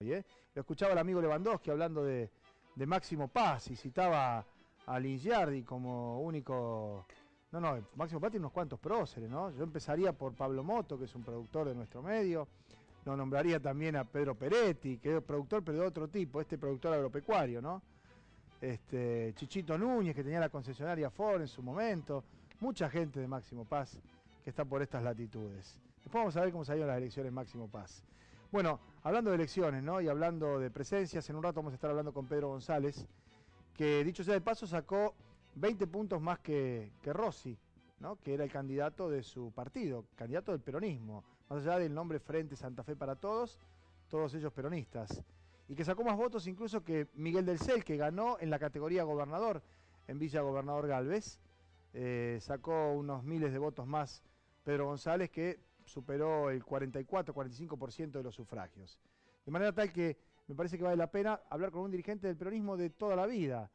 Lo escuchaba el amigo Lewandowski hablando de Máximo Paz y citaba a Lingiardi como único... No, Máximo Paz tiene unos cuantos próceres, ¿no? Yo empezaría por Pablo Moto, que es un productor de nuestro medio. Lo nombraría también a Pedro Peretti, que es productor pero de otro tipo, productor agropecuario, ¿no? Chichito Núñez, que tenía la concesionaria Ford en su momento. Mucha gente de Máximo Paz que está por estas latitudes. Después vamos a ver cómo salieron las elecciones Máximo Paz. Bueno, hablando de elecciones, ¿no? Y hablando de presencias, en un rato vamos a estar hablando con Pedro González, que dicho sea de paso sacó 20 puntos más que Rossi, ¿no? Que era el candidato de su partido, candidato del peronismo, más allá del nombre Frente Santa Fe para Todos ellos peronistas, y que sacó más votos incluso que Miguel del Cel, que ganó en la categoría gobernador en Villa Gobernador Galvez. Sacó unos miles de votos más Pedro González, que superó el 44-45% de los sufragios. De manera tal que me parece que vale la pena hablar con un dirigente del peronismo de toda la vida,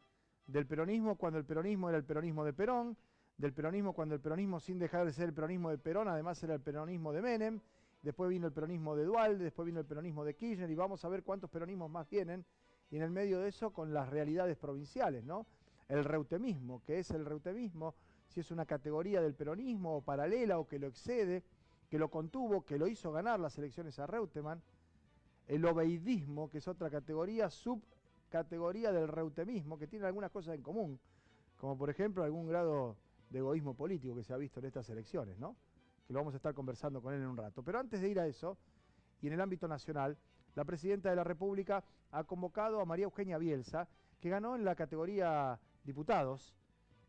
del peronismo cuando el peronismo era el peronismo de Perón, del peronismo cuando el peronismo, sin dejar de ser el peronismo de Perón, además era el peronismo de Menem, después vino el peronismo de Duhalde, después vino el peronismo de Kirchner, y vamos a ver cuántos peronismos más vienen, y en el medio de eso con las realidades provinciales, ¿no? El reutemismo, ¿qué es el reutemismo? Si es una categoría del peronismo o paralela o que lo excede, que lo contuvo, que lo hizo ganar las elecciones a Reutemann. El obeidismo, que es otra categoría, subcategoría del reutemismo, que tiene algunas cosas en común, como por ejemplo algún grado de egoísmo político que se ha visto en estas elecciones, ¿no? Que lo vamos a estar conversando con él en un rato. Pero antes de ir a eso, y en el ámbito nacional, la Presidenta de la República ha convocado a María Eugenia Bielsa, que ganó en la categoría diputados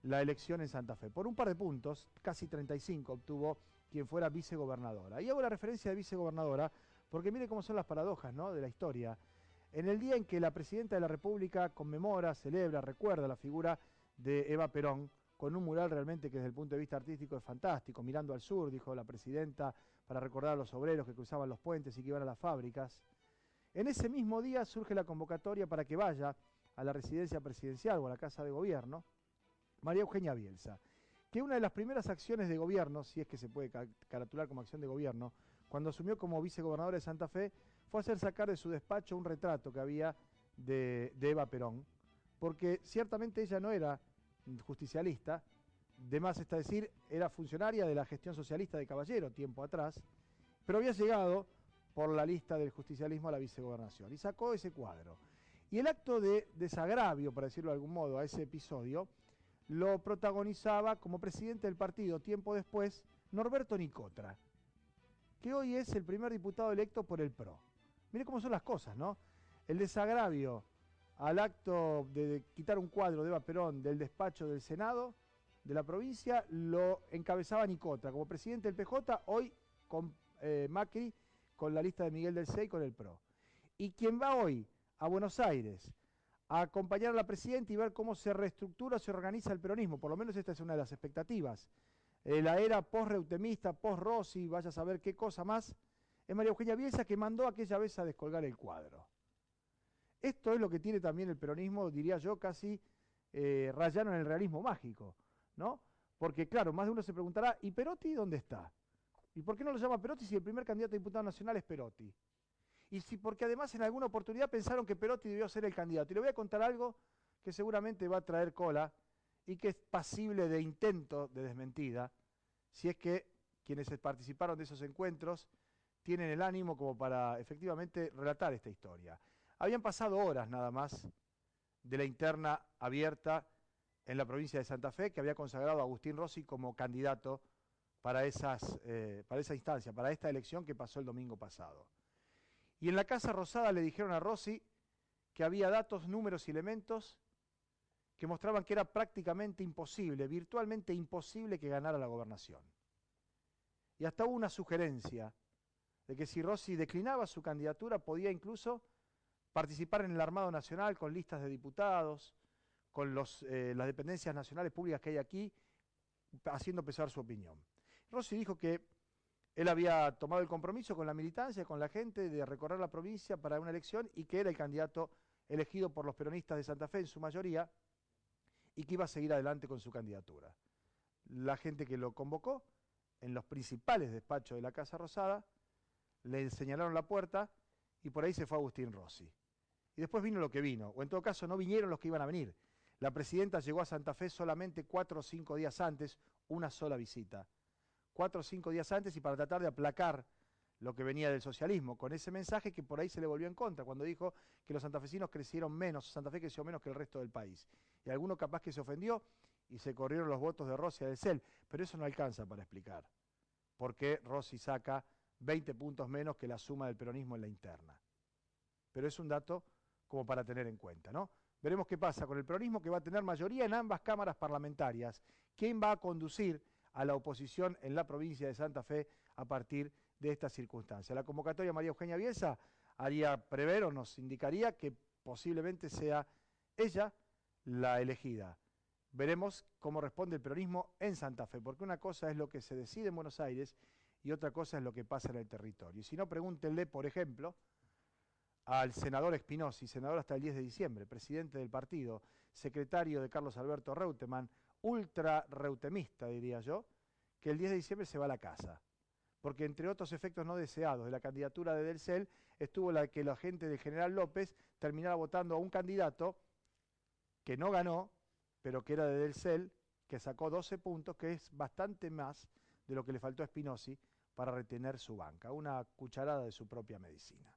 la elección en Santa Fe. Por un par de puntos, casi 35 obtuvo quien fuera vicegobernadora. Y hago la referencia de vicegobernadora porque mire cómo son las paradojas, ¿no?, de la historia. En el día en que la Presidenta de la República conmemora, celebra, recuerda la figura de Eva Perón, con un mural realmente que desde el punto de vista artístico es fantástico, mirando al sur, dijo la Presidenta, para recordar a los obreros que cruzaban los puentes y que iban a las fábricas. En ese mismo día surge la convocatoria para que vaya a la residencia presidencial o a la Casa de Gobierno María Eugenia Bielsa, que una de las primeras acciones de gobierno, si es que se puede caratular como acción de gobierno, cuando asumió como vicegobernadora de Santa Fe, fue hacer sacar de su despacho un retrato que había de Eva Perón, porque ciertamente ella no era justicialista, de más está decir, era funcionaria de la gestión socialista de Caballero tiempo atrás, pero había llegado por la lista del justicialismo a la vicegobernación y sacó ese cuadro. Y el acto de desagravio, para decirlo de algún modo, a ese episodio, lo protagonizaba como presidente del partido tiempo después Norberto Nicotra, que hoy es el primer diputado electo por el PRO. Mire cómo son las cosas, ¿no? El desagravio al acto de quitar un cuadro de Eva Perón del despacho del Senado de la provincia lo encabezaba Nicotra como presidente del PJ, hoy con Macri, con la lista de Miguel del Cel con el PRO. Y quien va hoy a Buenos Aires a acompañar a la Presidenta y ver cómo se reestructura, se organiza el peronismo, por lo menos esta es una de las expectativas. La era post-reutemista, post-Rossi, vaya a saber qué cosa más, es María Eugenia Bielsa, que mandó aquella vez a descolgar el cuadro. Esto es lo que tiene también el peronismo, diría yo, casi rayano en el realismo mágico, ¿no? Porque claro, más de uno se preguntará, ¿y Perotti dónde está? ¿Y por qué no lo llama Perotti si el primer candidato a diputado nacional es Perotti? Y si porque además en alguna oportunidad pensaron que Perotti debió ser el candidato. Y le voy a contar algo que seguramente va a traer cola y que es pasible de intento de desmentida, si es que quienes participaron de esos encuentros tienen el ánimo como para efectivamente relatar esta historia. Habían pasado horas nada más de la interna abierta en la provincia de Santa Fe, que había consagrado a Agustín Rossi como candidato para esa instancia, para esta elección que pasó el domingo pasado. Y en la Casa Rosada le dijeron a Rossi que había datos, números y elementos que mostraban que era prácticamente imposible, virtualmente imposible que ganara la gobernación. Y hasta hubo una sugerencia de que si Rossi declinaba su candidatura podía incluso participar en el Armado Nacional con listas de diputados, con las dependencias nacionales públicas que hay aquí, haciendo pesar su opinión. Rossi dijo que él había tomado el compromiso con la militancia, con la gente, de recorrer la provincia para una elección y que era el candidato elegido por los peronistas de Santa Fe en su mayoría y que iba a seguir adelante con su candidatura. La gente que lo convocó en los principales despachos de la Casa Rosada le señalaron la puerta y por ahí se fue Agustín Rossi. Y después vino lo que vino, o en todo caso no vinieron los que iban a venir. La presidenta llegó a Santa Fe solamente 4 o 5 días antes, una sola visita. 4 o 5 días antes y para tratar de aplacar lo que venía del socialismo, con ese mensaje que por ahí se le volvió en contra, cuando dijo que los santafesinos crecieron menos, Santa Fe creció menos que el resto del país. Y alguno capaz que se ofendió y se corrieron los votos de Rossi y del CEL, pero eso no alcanza para explicar por qué Rossi saca 20 puntos menos que la suma del peronismo en la interna. Pero es un dato como para tener en cuenta, ¿no? Veremos qué pasa con el peronismo, que va a tener mayoría en ambas cámaras parlamentarias. ¿Quién va a conducir a la oposición en la provincia de Santa Fe a partir de esta circunstancia? La convocatoria de María Eugenia Bielsa haría prever o nos indicaría que posiblemente sea ella la elegida. Veremos cómo responde el peronismo en Santa Fe, porque una cosa es lo que se decide en Buenos Aires y otra cosa es lo que pasa en el territorio. Y si no, pregúntenle, por ejemplo, al senador Espinosi, senador hasta el 10 de diciembre, presidente del partido, secretario de Carlos Alberto Reutemann, ultra reutemista, diría yo, que el 10 de diciembre se va a la casa. Porque entre otros efectos no deseados de la candidatura de Del Cel, estuvo la que la gente del general López terminara votando a un candidato que no ganó, pero que era de Del Cel, que sacó 12 puntos, que es bastante más de lo que le faltó a Espinosi para retener su banca. Una cucharada de su propia medicina.